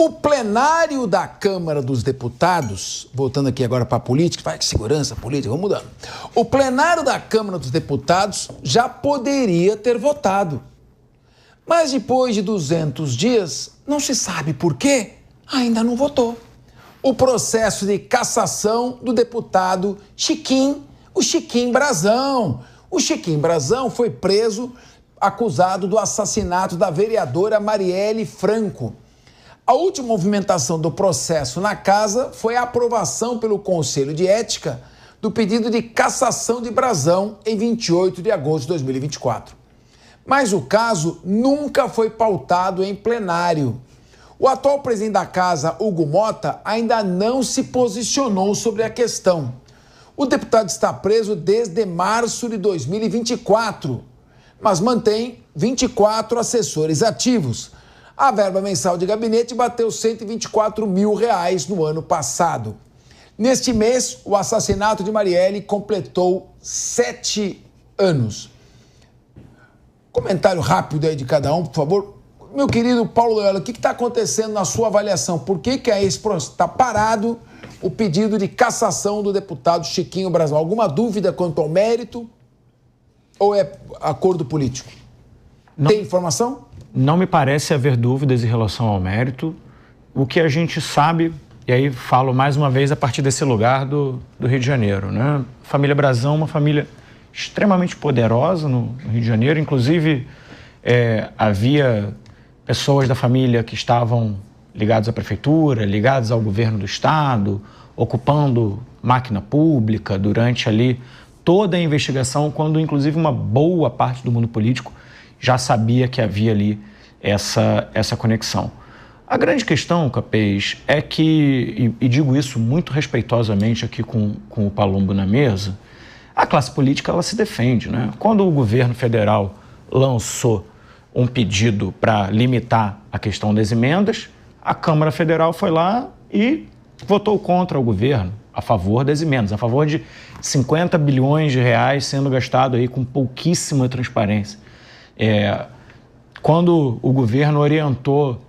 O plenário da Câmara dos Deputados, voltando aqui agora para a política, vai que segurança política, vamos mudando. O plenário da Câmara dos Deputados já poderia ter votado. Mas depois de 200 dias, não se sabe por quê, ainda não votou. O processo de cassação do deputado Chiquim, o Chiquim Brazão. O Chiquim Brazão foi preso, acusado do assassinato da vereadora Marielle Franco. A última movimentação do processo na casa foi a aprovação pelo Conselho de Ética do pedido de cassação de Brazão em 28 de agosto de 2024. Mas o caso nunca foi pautado em plenário. O atual presidente da casa, Hugo Mota, ainda não se posicionou sobre a questão. O deputado está preso desde março de 2024, mas mantém 24 assessores ativos. A verba mensal de gabinete bateu R$124 mil no ano passado. Neste mês, o assassinato de Marielle completou 7 anos. Comentário rápido aí de cada um, por favor. Meu querido Paulo Loyola, o que está acontecendo na sua avaliação? Por que está parado o pedido de cassação do deputado Chiquinho Brazão? Alguma dúvida quanto ao mérito ou é acordo político? Não. Tem informação? Não me parece haver dúvidas em relação ao mérito. O que a gente sabe, e aí falo mais uma vez a partir desse lugar do Rio de Janeiro, né? A família Brazão, uma família extremamente poderosa no Rio de Janeiro. Inclusive, havia pessoas da família que estavam ligadas à prefeitura, ligadas ao governo do estado, ocupando máquina pública durante ali toda a investigação, quando inclusive uma boa parte do mundo político já sabia que havia ali essa conexão. A grande questão, Capês, é que, e digo isso muito respeitosamente aqui com o Palumbo na mesa, a classe política ela se defende, né? Quando o governo federal lançou um pedido para limitar a questão das emendas, a Câmara Federal foi lá e votou contra o governo, a favor das emendas, a favor de 50 bilhões de reais sendo gastado aí com pouquíssima transparência. Quando o governo orientou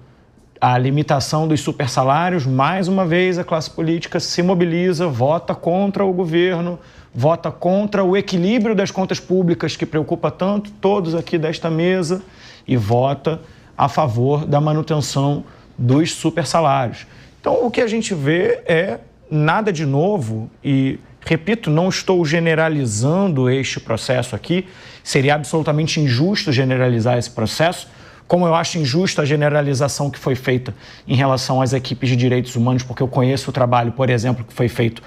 a limitação dos supersalários, mais uma vez a classe política se mobiliza, vota contra o governo, vota contra o equilíbrio das contas públicas que preocupa tanto todos aqui desta mesa e vota a favor da manutenção dos supersalários. Então, o que a gente vê é nada de novo e, repito, não estou generalizando este processo aqui. Seria absolutamente injusto generalizar esse processo, como eu acho injusta a generalização que foi feita em relação às equipes de direitos humanos, porque eu conheço o trabalho, por exemplo, que foi feito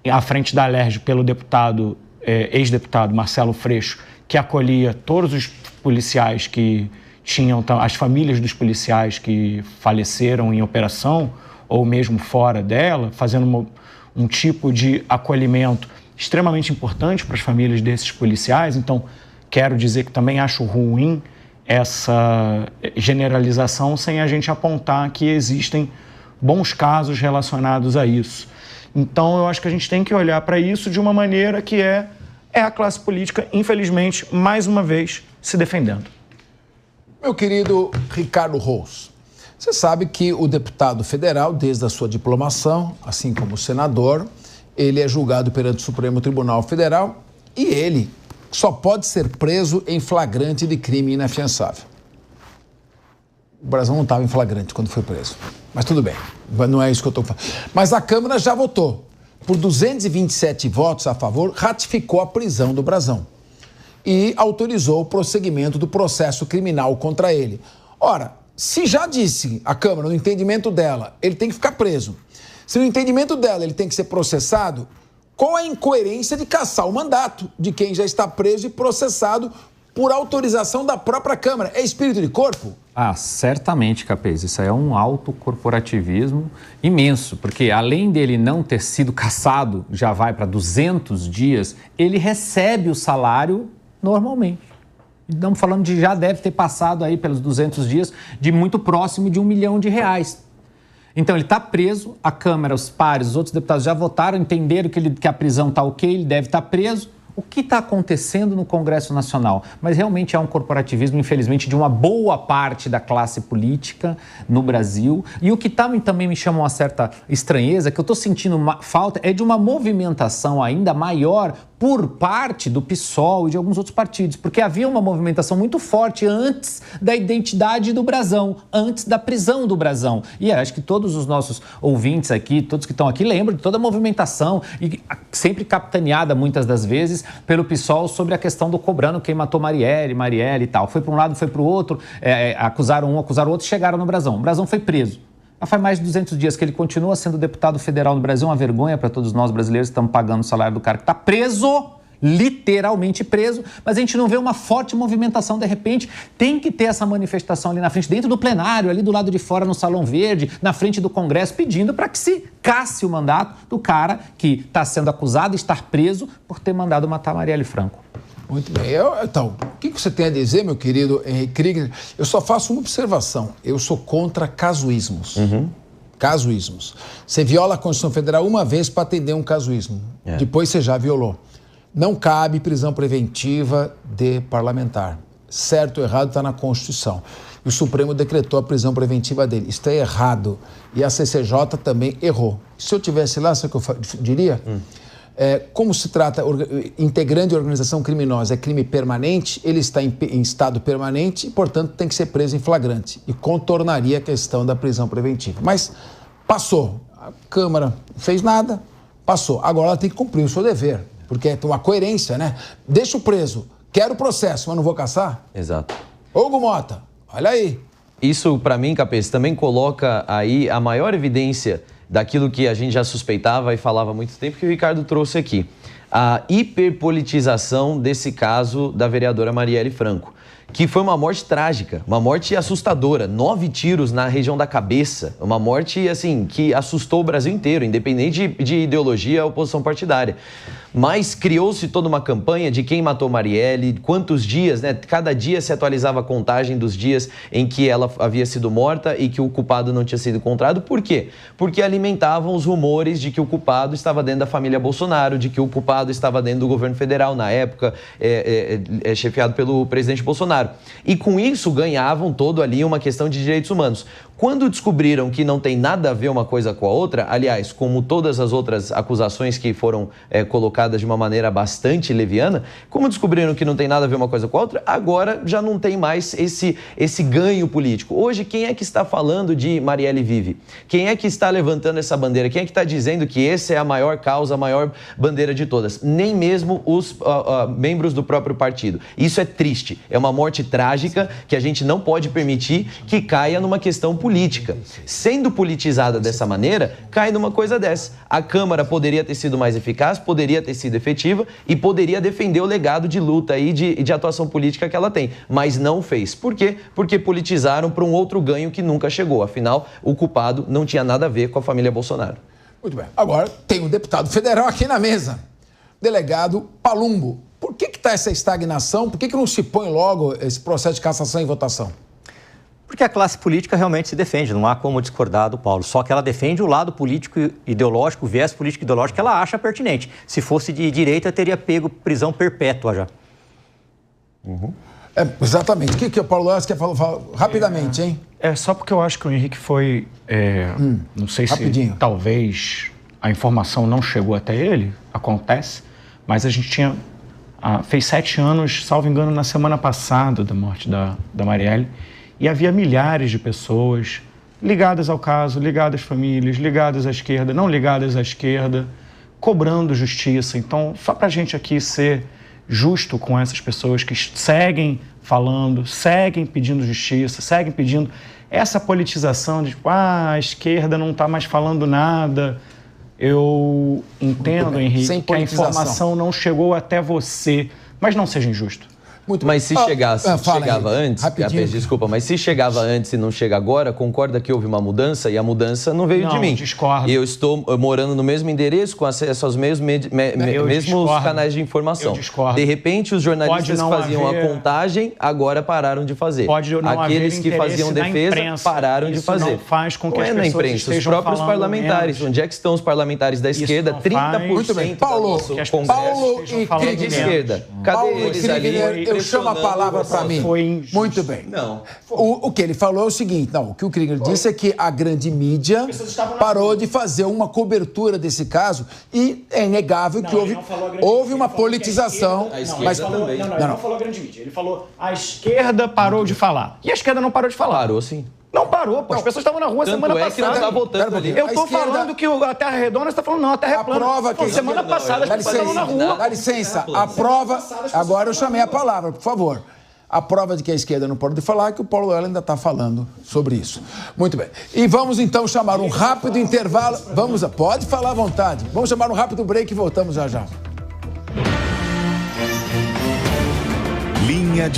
à frente da Alerj pelo deputado, ex-deputado Marcelo Freixo, que acolhia todos os policiais que tinham, as famílias dos policiais que faleceram em operação ou mesmo fora dela, fazendo um tipo de acolhimento extremamente importante para as famílias desses policiais. Então, quero dizer que também acho ruim essa generalização sem a gente apontar que existem bons casos relacionados a isso. Então, eu acho que a gente tem que olhar para isso de uma maneira que é a classe política, infelizmente, mais uma vez, se defendendo. Meu querido Ricardo Rous, você sabe que o deputado federal, desde a sua diplomação, assim como o senador, ele é julgado perante o Supremo Tribunal Federal e ele só pode ser preso em flagrante de crime inafiançável. O Brazão não estava em flagrante quando foi preso, mas tudo bem, não é isso que eu estou falando. Mas a Câmara já votou. Por 227 votos a favor, ratificou a prisão do Brazão e autorizou o prosseguimento do processo criminal contra ele. Ora, se já disse a Câmara, no entendimento dela, ele tem que ficar preso. Se no entendimento dela ele tem que ser processado, qual a incoerência de cassar o mandato de quem já está preso e processado por autorização da própria Câmara? É espírito de corpo? Ah, certamente, Capês. Isso aí é um autocorporativismo imenso, porque além dele não ter sido cassado, já vai para 200 dias, ele recebe o salário normalmente. Estamos falando de já deve ter passado aí pelos 200 dias de muito próximo de R$1 milhão. Então, ele está preso, a Câmara, os pares, os outros deputados já votaram, entenderam que a prisão está ok, ele deve estar preso. o que está acontecendo no Congresso Nacional. Mas realmente é um corporativismo, infelizmente, de uma boa parte da classe política no Brasil. E o que também me chama uma certa estranheza, que eu estou sentindo falta, é de uma movimentação ainda maior por parte do PSOL e de alguns outros partidos, porque havia uma movimentação muito forte antes da identidade do Brazão, antes da prisão do Brazão. E acho que todos os nossos ouvintes aqui, todos que estão aqui, lembram de toda a movimentação, e sempre capitaneada muitas das vezes pelo PSOL sobre a questão do cobrando quem matou Marielle e tal. Foi para um lado, foi para o outro, acusaram um, acusaram o outro, chegaram no Brazão. O Brazão foi preso. Já faz mais de 200 dias que ele continua sendo deputado federal no Brasil, uma vergonha para todos nós brasileiros que estamos pagando o salário do cara que está preso, literalmente preso, mas a gente não vê uma forte movimentação de repente. Tem que ter essa manifestação ali na frente, dentro do plenário, ali do lado de fora no Salão Verde, na frente do Congresso, pedindo para que se casse o mandato do cara que está sendo acusado de estar preso por ter mandado matar Marielle Franco. Muito bem. Então, o que você tem a dizer, meu querido Henrique Krieger? Eu só faço uma observação. Eu sou contra casuísmos. Casuísmos. Você viola a Constituição Federal uma vez para atender um casuísmo. Depois você já violou. Não cabe prisão preventiva de parlamentar. Certo ou errado está na Constituição. E o Supremo decretou a prisão preventiva dele. Isso é errado. E a CCJ também errou. Se eu tivesse lá, sabe o que eu diria? Como se trata integrante de organização criminosa, é crime permanente, ele está em estado permanente e, portanto, tem que ser preso em flagrante. E contornaria a questão da prisão preventiva. Mas passou. A Câmara não fez nada, passou. Agora ela tem que cumprir o seu dever, porque é uma coerência, né? Deixa o preso, quero o processo, mas não vou caçar? Exato. Hugo Mota, olha aí. Isso, para mim, Capês, também coloca aí a maior evidência daquilo que a gente já suspeitava e falava há muito tempo, que o Ricardo trouxe aqui. A hiperpolitização desse caso da vereadora Marielle Franco, que foi uma morte trágica, uma morte assustadora, 9 tiros na região da cabeça, uma morte, assim, que assustou o Brasil inteiro, independente de ideologia ou posição partidária. Mas criou-se toda uma campanha de quem matou Marielle, quantos dias, né? Cada dia se atualizava a contagem dos dias em que ela havia sido morta e que o culpado não tinha sido encontrado. Por quê? Porque alimentavam os rumores de que o culpado estava dentro da família Bolsonaro, de que o culpado estava dentro do governo federal, na época, chefiado pelo presidente Bolsonaro. E com isso ganhavam todo ali uma questão de direitos humanos. Quando descobriram que não tem nada a ver uma coisa com a outra, aliás, como todas as outras acusações que foram colocadas de uma maneira bastante leviana, como descobriram que não tem nada a ver uma coisa com a outra, agora já não tem mais esse ganho político. Hoje, quem é que está falando de Marielle vive? Quem é que está levantando essa bandeira? Quem é que está dizendo que essa é a maior causa, a maior bandeira de todas? Nem mesmo os membros do próprio partido. Isso é triste. É uma morte trágica que a gente não pode permitir que caia numa questão política. Sendo politizada dessa maneira, cai numa coisa dessa. A Câmara poderia ter sido mais eficaz, poderia ter sido efetiva e poderia defender o legado de luta e de atuação política que ela tem, mas não fez. Por quê? Porque politizaram para um outro ganho que nunca chegou. Afinal, o culpado não tinha nada a ver com a família Bolsonaro. Muito bem. Agora tem um deputado federal aqui na mesa, delegado Palumbo. Por que está essa estagnação? Por que não se põe logo esse processo de cassação em votação? Porque a classe política realmente se defende, não há como discordar do Paulo. Só que ela defende o lado político ideológico, o viés político ideológico que ela acha pertinente. Se fosse de direita, teria pego prisão perpétua já. Exatamente. O que o Paulo Lázaro quer falar rapidamente, hein? Só porque eu acho que o Henrique foi... não sei rapidinho. Se talvez a informação não chegou até ele, acontece, mas a gente tinha... fez 7 anos, salvo engano, na semana passada da morte da Marielle. E havia milhares de pessoas ligadas ao caso, ligadas às famílias, ligadas à esquerda, não ligadas à esquerda, cobrando justiça. Então, só para a gente aqui ser justo com essas pessoas que seguem falando, seguem pedindo justiça, seguem pedindo essa politização de tipo, a esquerda não está mais falando nada. Eu entendo, Henrique, que a informação não chegou até você, mas não seja injusto. Muito mas se chegava aí, antes, rapidinho. desculpa, mas se chegava antes e não chega agora, concorda que houve uma mudança e a mudança não veio de mim. Discordo. E eu estou morando no mesmo endereço, com acesso aos mesmos canais de informação. Eu discordo. De repente, os jornalistas que faziam a contagem agora pararam de fazer. Pode não Aqueles que faziam defesa pararam de fazer. Não faz com que as na pessoas imprensa, os próprios parlamentares. Menos. Onde é que estão os parlamentares da esquerda? 30% Muito bem. Paulo e de esquerda. Cadê eles ali? Eu chamo a palavra para mim. Muito bem. Não. O que ele falou é o seguinte, o que o Krieger disse é que a grande mídia parou de fazer uma cobertura desse caso e é inegável que houve uma politização. Ele não falou a grande mídia. Ele falou a esquerda parou de falar. E a esquerda não parou de falar. Parou, sim. Não parou, pô. As pessoas estavam na rua semana passada. Que não tá votando ali. Eu tô falando que a Terra é redonda, você tá falando não, a Terra é plana. A prova que semana passada as pessoas estavam na rua. Dá licença, a prova... Agora eu chamei a palavra, por favor. A prova de que a esquerda não pode falar é que o Paulo Welle ainda está falando sobre isso. Muito bem. E vamos então chamar um rápido intervalo. Pode falar à vontade. Vamos chamar um rápido break e voltamos já já. Linha de